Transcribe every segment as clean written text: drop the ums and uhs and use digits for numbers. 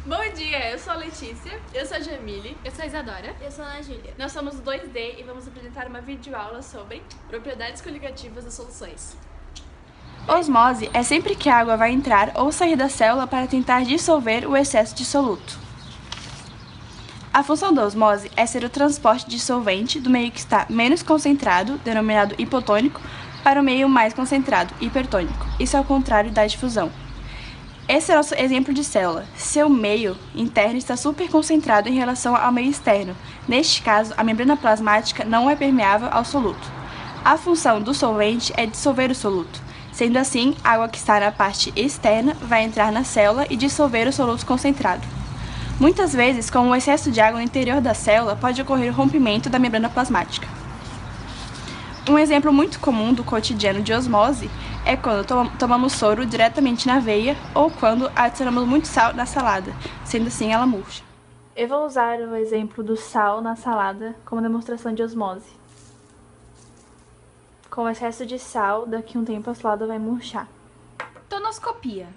Bom dia, eu sou a Letícia. Eu sou a Jamile. Eu sou a Isadora. Eu sou a Ana Júlia. Nós somos o 2D e vamos apresentar uma videoaula sobre Propriedades coligativas das soluções. Osmose é sempre que a água vai entrar ou sair da célula para tentar dissolver o excesso de soluto. A função da osmose é ser o transporte de solvente do meio que está menos concentrado, denominado hipotônico, para o meio mais concentrado, hipertônico. Isso é o contrário da difusão. Esse é o nosso exemplo de célula. Seu meio interno está superconcentrado em relação ao meio externo. Neste caso, a membrana plasmática não é permeável ao soluto. A função do solvente é dissolver o soluto. Sendo assim, a água que está na parte externa vai entrar na célula e dissolver o soluto concentrado. Muitas vezes, com o excesso de água no interior da célula, pode ocorrer o rompimento da membrana plasmática. Um exemplo muito comum do cotidiano de osmose é quando tomamos soro diretamente na veia ou quando adicionamos muito sal na salada, sendo assim ela murcha. Eu vou usar o exemplo do sal na salada como demonstração de osmose. Com o excesso de sal, daqui a um tempo a salada vai murchar. Tonoscopia.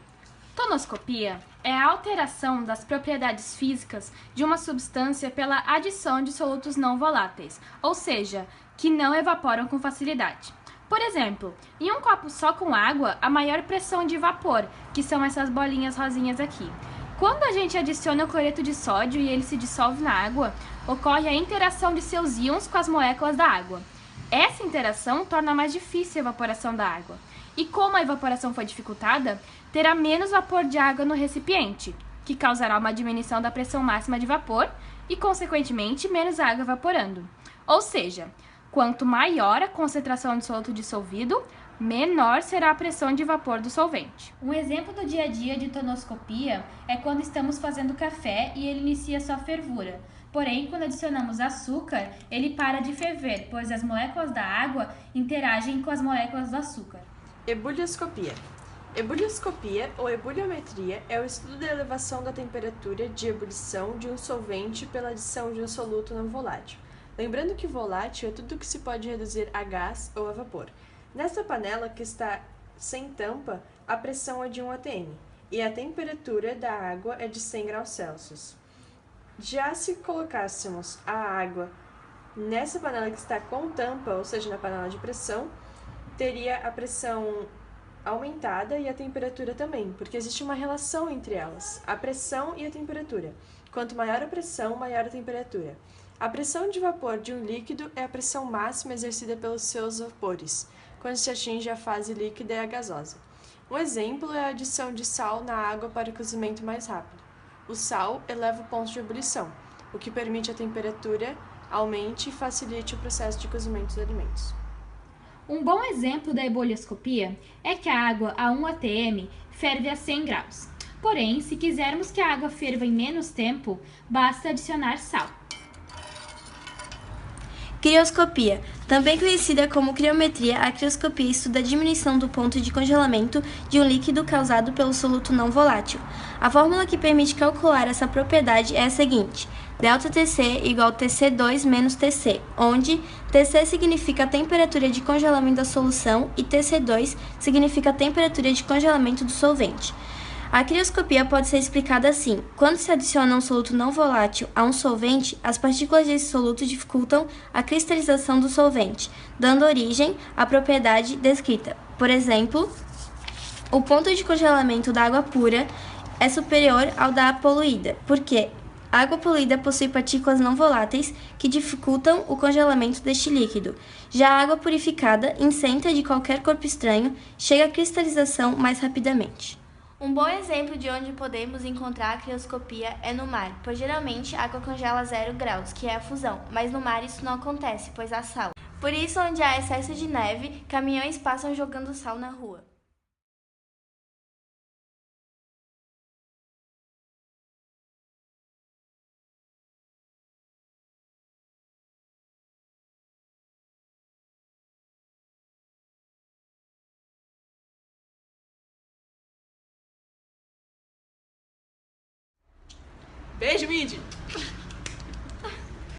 Tonoscopia é a alteração das propriedades físicas de uma substância pela adição de solutos não voláteis, ou seja, que não evaporam com facilidade. Por exemplo, em um copo só com água, a maior pressão de vapor, que são essas bolinhas rosinhas aqui. Quando a gente adiciona o cloreto de sódio e ele se dissolve na água, ocorre a interação de seus íons com as moléculas da água. Essa interação torna mais difícil a evaporação da água. E como a evaporação foi dificultada, terá menos vapor de água no recipiente, que causará uma diminuição da pressão máxima de vapor e, consequentemente, menos água evaporando. Ou seja, quanto maior a concentração de soluto dissolvido, menor será a pressão de vapor do solvente. Um exemplo do dia a dia de tonoscopia é quando estamos fazendo café e ele inicia sua fervura. Porém, quando adicionamos açúcar, ele para de ferver, pois as moléculas da água interagem com as moléculas do açúcar. Ebulioscopia. Ebulioscopia ou ebuliometria é o estudo da elevação da temperatura de ebulição de um solvente pela adição de um soluto não volátil. Lembrando que volátil é tudo que se pode reduzir a gás ou a vapor. Nesta panela que está sem tampa, a pressão é de 1 atm e a temperatura da água é de 100 graus Celsius. Já se colocássemos a água nessa panela que está com tampa, ou seja, na panela de pressão, teria a pressão aumentada e a temperatura também, porque existe uma relação entre elas, a pressão e a temperatura. Quanto maior a pressão, maior a temperatura. A pressão de vapor de um líquido é a pressão máxima exercida pelos seus vapores, quando se atinge a fase líquida e a gasosa. Um exemplo é a adição de sal na água para o cozimento mais rápido. O sal eleva o ponto de ebulição, o que permite a temperatura aumente e facilite o processo de cozimento dos alimentos. Um bom exemplo da ebolioscopia é que a água a 1 atm ferve a 100 graus. Porém, se quisermos que a água ferva em menos tempo, basta adicionar sal. Crioscopia. Também conhecida como criometria, a crioscopia estuda a diminuição do ponto de congelamento de um líquido causado pelo soluto não volátil. A fórmula que permite calcular essa propriedade é a seguinte: ΔTc igual Tc2 menos Tc, onde Tc significa a temperatura de congelamento da solução e Tc2 significa a temperatura de congelamento do solvente. A crioscopia pode ser explicada assim: quando se adiciona um soluto não volátil a um solvente, as partículas desse soluto dificultam a cristalização do solvente, dando origem à propriedade descrita. Por exemplo, o ponto de congelamento da água pura é superior ao da poluída, porque a água poluída possui partículas não voláteis que dificultam o congelamento deste líquido. Já a água purificada, isenta de qualquer corpo estranho, chega à cristalização mais rapidamente. Um bom exemplo de onde podemos encontrar a crioscopia é no mar, pois geralmente a água congela a 0 graus, que é a fusão, mas no mar isso não acontece, pois há sal. Por isso, onde há excesso de neve, caminhões passam jogando sal na rua. Beijo, Mindy!